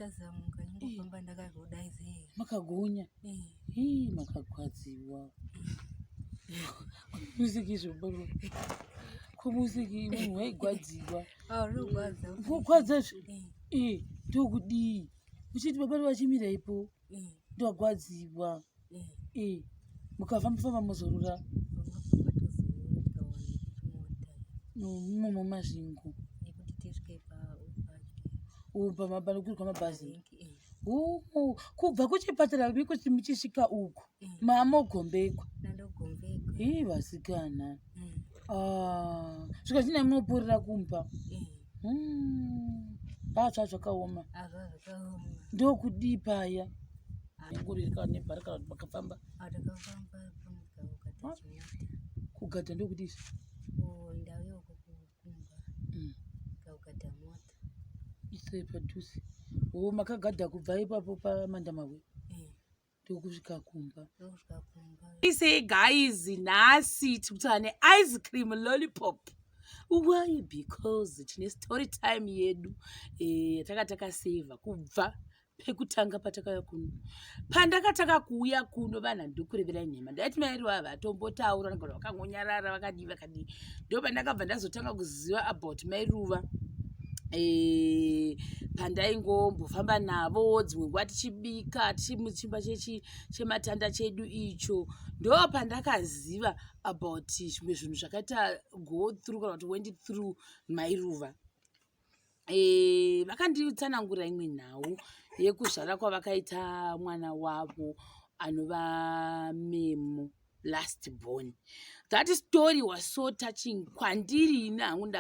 ndatazamuka ingofamba ndakagodaize. Makagonya. Makagwadziwa. Musiki zvobaro. Kumusiki munhu waigwadziwa. Rogwadza. Kugwadza. Ndokudii. Uchiti baba vachimira ipo. Ndogwadziwa. Mukafamba muzorura. Mumo mazvingo. Pamabalo kuri kwamabhazi. Kubva kuchipatara kuti muchisvika uku. Mamogombekwa. Vasikana. Svika china munoporera kumba. Batsva zvakaoma. Ndokudii paya. Ngurika nebharaka makafamba. Kugata ndokudii. Isai padhuze. Makagadha kubva ipapo paMandamawe. Ndokusvika kumba. Say guys, nhasi tikutane ice cream lollipop. Why? Because tine story time yedu yatakataka save kubva pekutanga patakauya kuno. Pandakataka kuuya kuno vanhu ndokureverai nhema. Ndati Mai Ruva vatombotaura ngoro vakangonyarara vakadii. Ndo pandakabva ndazotanga kuziva about Mai Ruva. Pandaingombofamba navo dzimwe nguva tichibika tichimuchimba chematanda chedu icho. Ndo pandakaziva about zvimwe zvinhu zvakaita go through kana kuti went through Mai Ruva. Vakanditsanangura imwe nhau yekuzvara kwavakaita mwana wavo anova Memo, last born. That story was so touching. Kwandiri nangu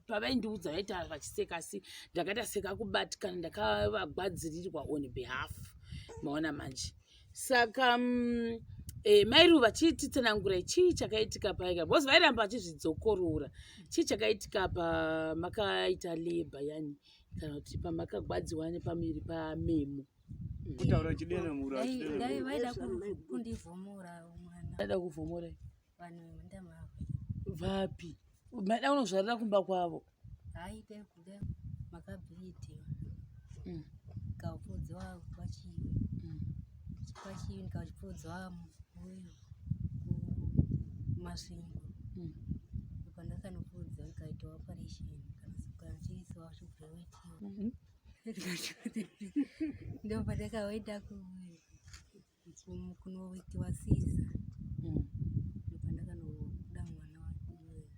pavaindiudza vaita vachiseka asi ndakata seka kubatikana ndakavagwadzirirwa on behalf. Maona manje. Saka Mai Ruva chititsanangura chii chakaitika paika. Because vairamba vachizvidzokorora. Chii chakaitika pamakaita labor yani kana kuti pamakagwadziwa nepamiri paMemo. Kutaura chidena mura. Dai vaida kundivhomora mwana. Vaida kuvhomora. Vanhu ndamava. Vapi? Maida unozvarira kumba kwavo. Haite kuda makabhiti. Kaupodzwa kwachiwi. Kwachiwi nikapodzwa muyo kumasvingo. Pandakanopodza ikaitwa operation kana chiiswa chibheweti. Ndo pandakaenda kunoitiwa siza. Pandakanoda mwana wangu.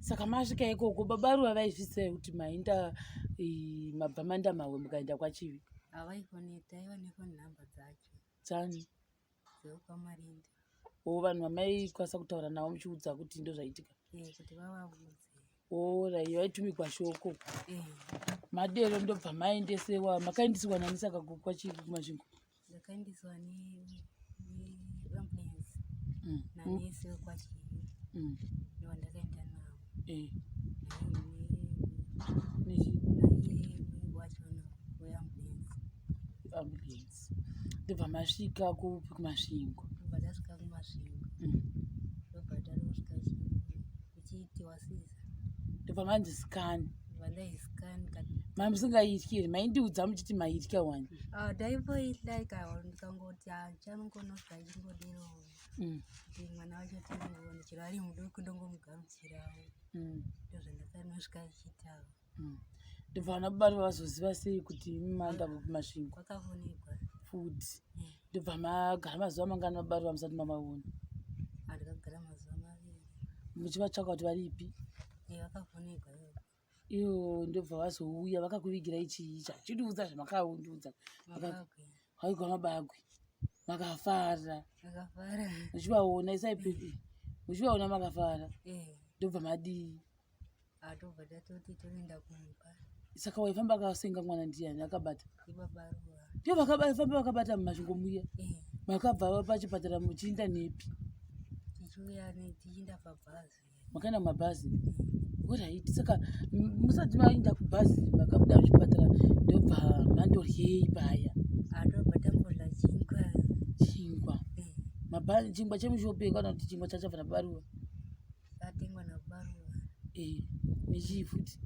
Saka masvika ikoko baba Ruva vaizvisa kuti mainda mabva Mandamawe mukaenda kwachivi. Havaikoneta aiva nefoni nhamba dzacho. Dzani? DzekwaMarinde. Vanhu vamaikwanisa kutaura navo muchiudza kuti ndo zvaitika. Kuti vavavudze. Rai vaitumikwa shoko. Madero ndobva maendesewa. Makaendesiwa nani saka kwachivi kumasvingo? Ndakaendeswa neambulance. Nanesi wekwachivi. Ndo vandakaenda navo. Wachona weambulance. Ndobva masvika kumasvingo. Ndobva ndasvika kumasvingo. Ndobva ndasvika kuchiitiwa siza. Ndobva mandisikani. Vandaisikani kati. Mamusingaityi here maindiudza muchiti maitya wani. Ndaipoitya ndikangoti chanongonosvika chingodero. Kuti mwana wacho tinoona chero ari muduku ndongomugamuchirawo. Ndozvandakanosvika ichiitawo. Ndobva vana baba vazoziva sei kuti mumaenda kumasvingo? Kwakafonegwa. Futi. Ndobva magara mazuva mangana baba Ruva musati mamaona? Ndakagara mazuva 2. Muchivatsvaka kuti varipi? Vakafonegwa. Ndobva vazouya vakakuvigira ichi chachidiudza zvamakaundiudza. Haigwa mabagwe. Makafara. Muchivaona isaipi. Muchivaona makafara. Ndobva madii. Ndobva ndatoti toenda kumba. Saka waifamba kasenga mwana ndiani akabata? Baba Ruva. Ndio vakafamba vakabata mumasvingo muya. Makabva pachipatara muchiinda nepi? Tichiuya tichienda pabhazi. Makaenda mumabhazi. Alright, saka musati maenda kubhazi makabuda muchipatara ndobva mandoryei paya? Ndobva tambodya chingwa. Chingwa chemushope kana kuti chingwa chachabva naBaba Ruva? Chatengwa naBaba Ruva. Nechii futi?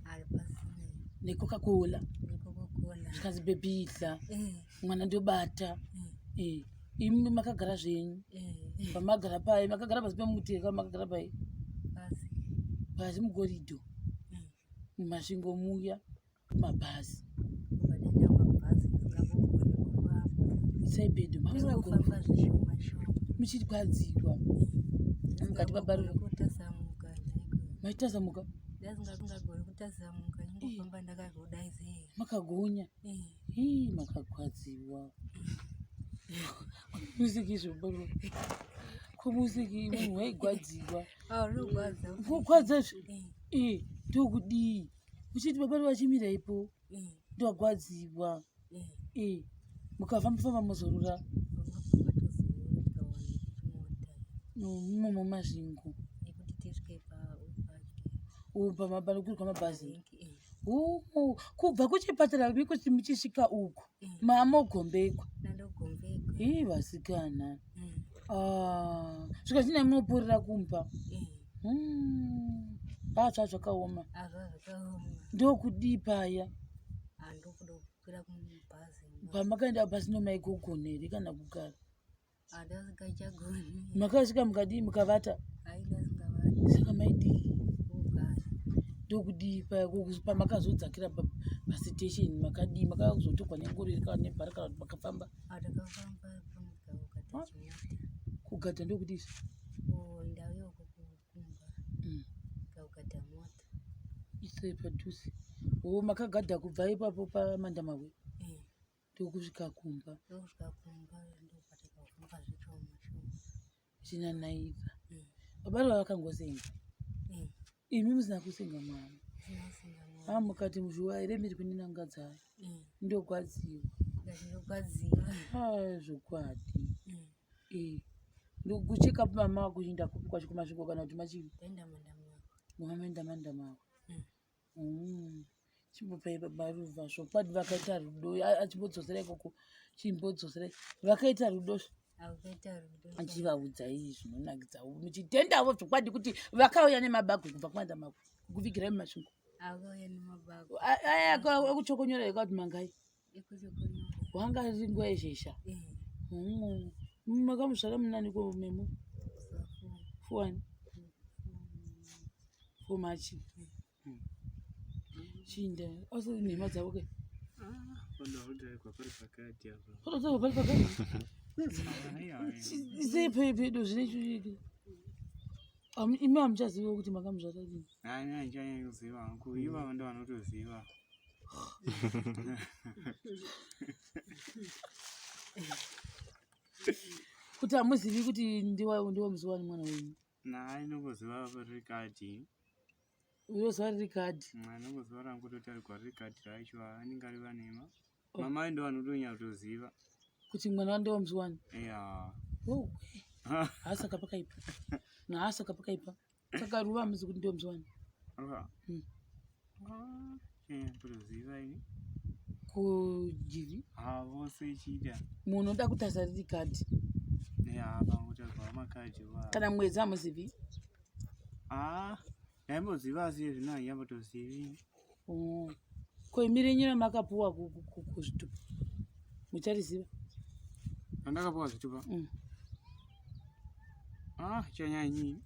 Ari pasina. Necoca-Cola. zvikanzi bebhidla mwana ndobata. Imi makagara zvenyu pamagara pai, makagara pasi pemuti makagara pai pasi mugoridho mumasvingo muya mabhazi saibhedho makagara muchirwadziwa mukati mabariro maitasamuka makagonya makagwadziwa musiki zvobaro kumusiki munhu waigwadziwa kugwadzazve ndokudii uchiti babari vachimira ipo ndogwadziwa mukafamba-famba muzorora mumasvingo pamabari kuri kwamabhazi kubva kuchipatara kuti muchisvika uku mamogombekwa vasikana svika china munoporera kumba atsva zvakaoma ndokudii paya pamakaenda bhazi nomaigogona here kana kugara makasvika mukadii mukavata saka maidii ndokudii paya pamakazodzakira pasitesheni makadii makazotogwa nengoreri kana nebhara kana kuti makafamba kugata ndokudii isai padhuze makagadha kubva ipapo pamandamawe ndokusvika kumba chinanaika babari vavakangosenga imi musina kusenga mwana mukati muzviwa here miri kuninangadzayo ndogwadziwa zvokwadi ndokucheka mama kuinda kupi kwacho kumasvingo kana kuti machii mamaenda mandamako chimbopai babaruva zvokwadi vakaita rudo achimbodzosera ikoko chimbodzoserai vakaita rudo achivaudzai zvinonakidzawo muchitendavo zvokwadi kuti vakauya nemabago kubva kumandamako kuvigirai mumasvingo akuchokonyora yakati mangai wanga riri nguva yezhesha makamuzvara munaniko memo fuani fomachi chinda asi nhema dzavo ke pari pakati sepedo zvine chuiki imi hamuchaziva kuti makamuzvara dini kuziva hangu ivavo ndo vanotoziva kuti hamuzivi kuti ndiwo musi wani mwana wenyu inongoziva rikadhi uyoziva riri kadhi inongoziva rangu totarirwa riri kadhi racho anenge ari vanema mamai ndo vanotonyakutoziva kuti mwana wandewa musi wani haasaka pakaipa saka ruva hamuzi kuti ndiwo musi wani kutoziva ini kujivi vose chida munhu oda kutasa riri kadhi vangotarwa makadhi kana mwedzi hamuzivi ndaimboziva asi zvino hanyambotozivi koimirenyera makapuwa kuzvitupa muchariziva andakapuwa zvitupa chanyanyi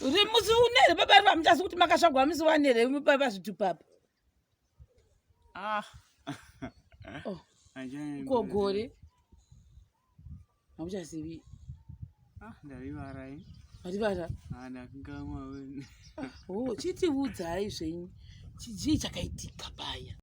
uri musi unere babari vamuchazi kuti makasvagwa musi wanere mupapa zvitupa apa kogore hamuchazivi ndarivarai marivara ndakingamwa chitiudzai zvenyu chii chakaitika paya